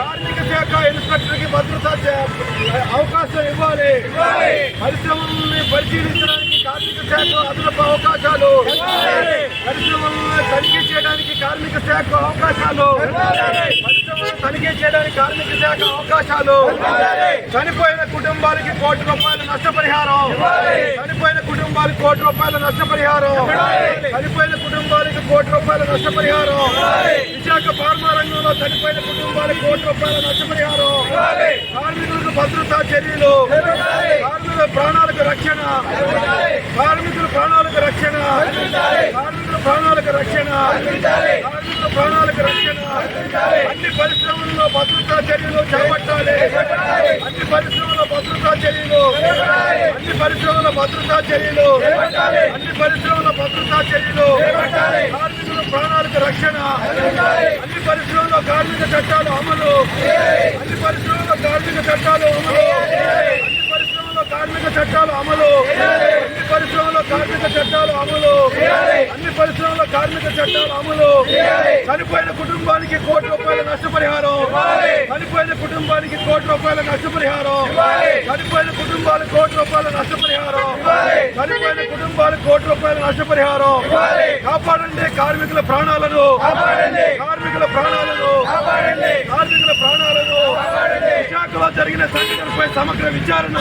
కార్మిక శాఖ ఇన్స్పెక్టర్ కి భద్రత అవకాశం ఇవ్వాలి. పరిశ్రమల్ని పరిశీలించడానికి కార్మిక శాఖ అదనపు అవకాశాలు, పరిశ్రమలను తనిఖీ చేయడానికి కార్మిక శాఖ అవకాశాలు, పరిశ్రమలను తనిఖీ చేయడానికి కార్మిక శాఖ అవకాశాలు, చనిపోయిన కుటుంబాలకి ₹1,00,00,000 నష్టపరిహారం, చనిపోయిన కుటుంబాలకు ₹1,00,00,000 నష్టపరిహారం, చనిపోయిన కుటుంబాలకు ₹1,00,00,000 నష్టపరిహారం, విశాఖ ఫార్మా రంగంలో చనిపోయిన కుటుంబాలకు ₹1,00,00,000 నష్టపరిహారం, కార్మికులకు భద్రతా చర్యలు, కార్మికుల ప్రాణాలకు రక్షణ, కార్మికుల ప్రాణాలకు రక్షణ, కార్మికుల ప్రాణాలకు రక్షణ, కార్మికుల ప్రాణాలకు రక్షణ, అన్ని పరిశ్రమల్లో భద్రతా చర్యలు చేపట్టాలి. అన్ని పరిశ్రమల భద్రతా చర్యలు, అన్ని పరిశ్రమల భద్రతా చర్యలు, అన్ని పరిశ్రమల భద్రతా చర్యలు, కార్మికుల ప్రాణాలకు రక్షణ, అన్ని పరిశ్రమల్లో కార్మిక చట్టాలు అమలు, అన్ని పరిశ్రమల్లో కార్మిక చట్టాలు అమలు, అన్ని పరిశ్రమల్లో కార్మిక చట్టాలు అమలు, అన్ని పరిశ్రమల్లో కార్మిక చట్టాలు అమలు, అన్ని పరిశ్రమల్లో కార్మిక చట్టాలు అమలు, చనిపోయిన కుటుంబానికి ₹1,00,00,000 నష్టపరిహారం, చనిపోయిన కుటుంబానికి ₹1,00,00,000 నష్టపరిహారం, చనిపోయిన కుటుంబాలకు ₹1,00,00,000 నష్టపరిహారం, చనిపోయిన కుటుంబాలకు ₹1,00,00,000 నష్టపరిహారం. కాపాడండి కార్మికుల ప్రాణాలను, కార్మికుల ప్రాణాలను, కార్మికుల ప్రాణాలను. విశాఖలో జరిగిన సంఘటనపై సమగ్ర విచారణ,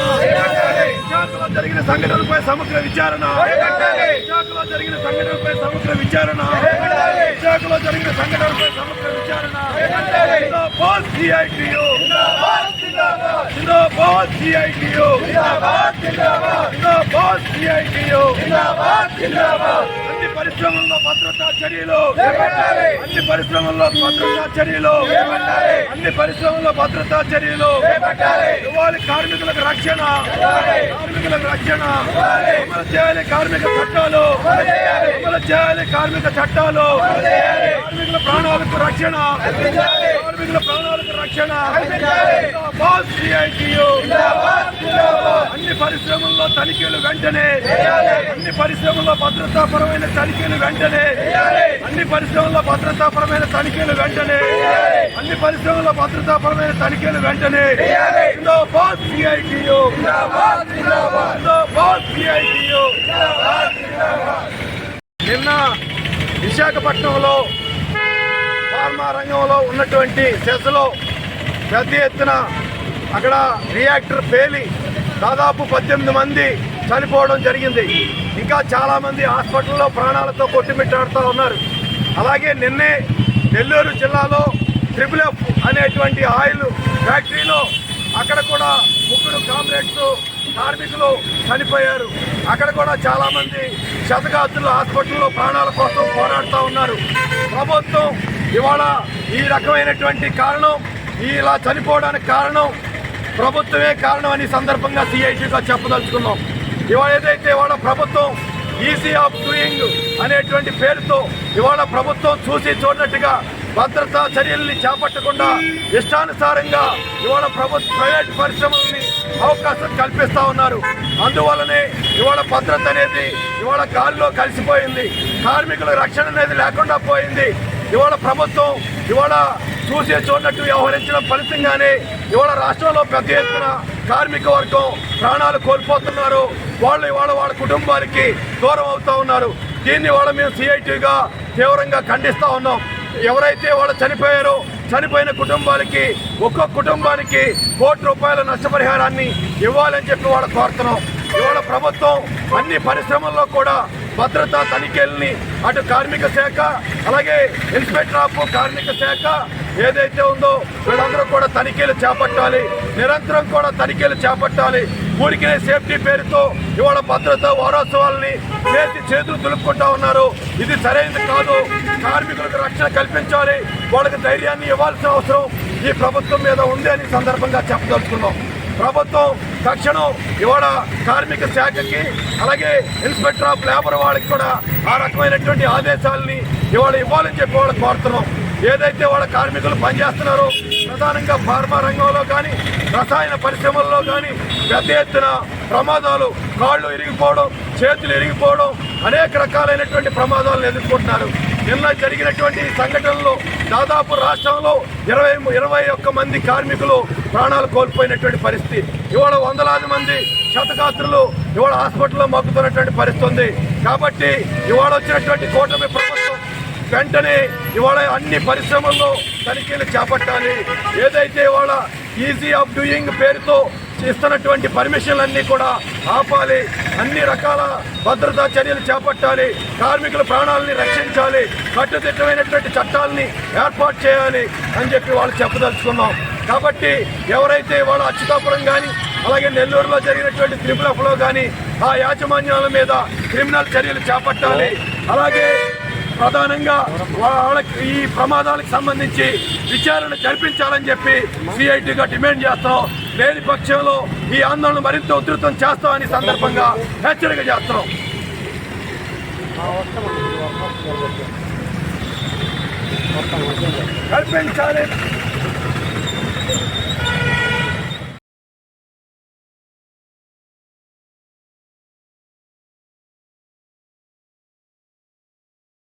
విశాఖలో జరిగిన సంఘటనపై సమగ్ర విచారణ, విశాఖలో జరిగిన సంఘటనపై సమగ్ర విచారణ, విశాఖలో జరిగిన సంఘటనపై సమగ్ర విచారణ. జిందాబాద్ సిఐటియు, జిందాబాద్ సిఐటియు, జిందాబాద్ సిఐటియు. అన్ని పరిశ్రమల్లో భద్రతా చర్యలు, అన్ని పరిశ్రమల్లో భద్రతా చర్యలు, అన్ని పరిశ్రమల్లో భద్రతా చర్యలు ఇవ్వాలి. కార్మికులకు రక్షణ, కార్మికులకు రక్షణ అమలు చేయాలి. కార్మిక చట్టాలు అమలు చేయాలి. కార్మిక చట్టాలు, కార్మికుల ప్రాణాలకు రక్షణ, కార్మికుల ప్రాణాలకు రక్షణ. అన్ని పరిశ్రమల్లో తనిఖీలు వెంటనే, అన్ని పరిశ్రమల్లో భద్రతాపరమైన తనిఖీలు వెంటనే, అన్ని పరిశ్రమల్లో భద్రతాపరమైన తనిఖీలు వెంటనే, అన్ని పరిశ్రమల్లో భద్రతాపరమైన తనిఖీలు వెంటనే. జిందాబాద్ సిఐటియు, జిందాబాద్ సిఐటియు. నిన్న విశాఖపట్నంలో ఫార్మా రంగంలో ఉన్నటువంటి సెస్లో పెద్ద ఎత్తున అక్కడ రియాక్టర్ పేలి దాదాపు 18 మంది చనిపోవడం జరిగింది. ఇంకా చాలామంది హాస్పిటల్లో ప్రాణాలతో కొట్టుమిట్టాడుతూ ఉన్నారు. అలాగే నిన్నే నెల్లూరు జిల్లాలో FFF అనేటువంటి ఆయిల్ ఫ్యాక్టరీలో అక్కడ కూడా 3 కామ్రేడ్స్ కార్మికులు చనిపోయారు. అక్కడ కూడా చాలామంది క్షతగాత్రులు హాస్పిటల్లో ప్రాణాల కోసం పోరాడుతూ ఉన్నారు. ప్రభుత్వం ఇవాళ ఈ రకమైనటువంటి కారణం, ఇలా చనిపోవడానికి కారణం ప్రభుత్వమే కారణం అని సందర్భంగా సిఐటిగా చెప్పదలుచుకున్నాం. ఇవాళ ఏదైతే ఇవాళ ప్రభుత్వం ఈజీ ఆఫ్ డూయింగ్ అనేటువంటి పేరుతో ఇవాళ ప్రభుత్వం చూసి చూడనట్టుగా భద్రతా చర్యల్ని చేపట్టకుండా ఇష్టానుసారంగా ఇవాళ ప్రైవేట్ పరిశ్రమల్ని అవకాశం కల్పిస్తూ ఉన్నారు. అందువల్లనే ఇవాళ భద్రత అనేది ఇవాళ గాలిలో కలిసిపోయింది. కార్మికుల రక్షణ అనేది లేకుండా పోయింది. ఇవాళ ప్రభుత్వం ఇవాళ చూసి చూడనట్టు వ్యవహరించడం ఫలితంగానే ఇవాళ రాష్ట్రంలో పెద్ద ఎత్తున కార్మిక వర్గం ప్రాణాలు కోల్పోతున్నారు. వాళ్ళు ఇవాళ వాళ్ళ కుటుంబాలకి దూరం అవుతూ ఉన్నారు. దీన్ని ఇవాళ మేము సిఐటిగా తీవ్రంగా ఖండిస్తూ ఉన్నాం. ఎవరైతే వాళ్ళు చనిపోయారో చనిపోయిన కుటుంబాలకి ఒక్కొక్క కుటుంబానికి ₹1,00,00,000 నష్టపరిహారాన్ని ఇవ్వాలని చెప్పి వాళ్ళు కోరుతున్నాం. ఇవాళ ప్రభుత్వం అన్ని పరిశ్రమల్లో కూడా భద్రతా తనిఖీలని అటు కార్మిక శాఖ అలాగే ఇన్స్పెక్టర్ ఆఫ్ కార్మిక శాఖ ఏదైతే ఉందో వీళ్ళందరూ కూడా తనిఖీలు చేపట్టాలి. నిరంతరం కూడా తనిఖీలు చేపట్టాలి. ఊరికే సేఫ్టీ పేరుతో ఇవాళ భద్రతా వారోత్సవాలని చేతులు దులుపుకుంటా ఉన్నారు. ఇది సరైనది కాదు. కార్మికులకు రక్షణ కల్పించాలి. వాళ్ళకి ధైర్యాన్ని ఇవ్వాల్సిన అవసరం ఈ ప్రభుత్వం మీద ఉంది అని సందర్భంగా చెప్పదలుచుకున్నాం. ప్రభుత్వం తక్షణం ఇవాళ కార్మిక శాఖకి అలాగే ఇన్స్పెక్టర్ ఆఫ్ లేబర్ వాళ్ళకి కూడా ఆ రకమైనటువంటి ఆదేశాలని ఇవాళ ఇవ్వాలని చెప్పి వాళ్ళు కోరుతున్నాం. ఏదైతే వాళ్ళ కార్మికులు పనిచేస్తున్నారో ప్రధానంగా ఫార్మా రంగంలో కానీ రసాయన పరిశ్రమల్లో కానీ పెద్ద ఎత్తున ప్రమాదాలు, కాళ్ళు ఇరిగిపోవడం, చేతులు ఇరిగిపోవడం, అనేక రకాలైనటువంటి ప్రమాదాలను ఎదుర్కొంటున్నారు. నిన్న జరిగినటువంటి సంఘటనలో దాదాపు రాష్ట్రంలో 21 మంది కార్మికులు ప్రాణాలు కోల్పోయినటువంటి పరిస్థితి. ఇవాళ వందలాది మంది క్షతగాత్రులు ఇవాళ హాస్పిటల్లో మగ్గుతున్నటువంటి పరిస్థితి ఉంది. కాబట్టి ఇవాళ వచ్చినటువంటి కూటమి ప్రభుత్వం వెంటనే ఇవాళ అన్ని పరిశ్రమల్లో తనిఖీలు చేపట్టాలి. ఏదైతే ఇవాళ ఈజీ ఆఫ్ డూయింగ్ పేరుతో ఇస్తున్నటువంటి పర్మిషన్లన్నీ కూడా ఆపాలి. అన్ని రకాల భద్రతా చర్యలు చేపట్టాలి. కార్మికుల ప్రాణాలని రక్షించాలి. కట్టుదిట్టమైనటువంటి చట్టాలని ఏర్పాటు చేయాలి అని చెప్పి వాళ్ళు చెప్పదలుచుకున్నాం. కాబట్టి ఎవరైతే వాళ్ళ అచ్యుతాపురం కానీ అలాగే నెల్లూరులో జరిగినటువంటి త్రిపులఫ్లో కానీ ఆ యాజమాన్యాల మీద క్రిమినల్ చర్యలు చేపట్టాలి. అలాగే ప్రధానంగా వాళ్ళకి ఈ ప్రమాదాలకు సంబంధించి విచారణ జరిపించాలని చెప్పి సిఐటిగా డిమాండ్ చేస్తున్నాం. లేని పక్షంలో ఈ ఆందోళన మరింత ఉధృతం చేస్తామని సందర్భంగా హెచ్చరిక చేస్తున్నాం. కల్పించాలి.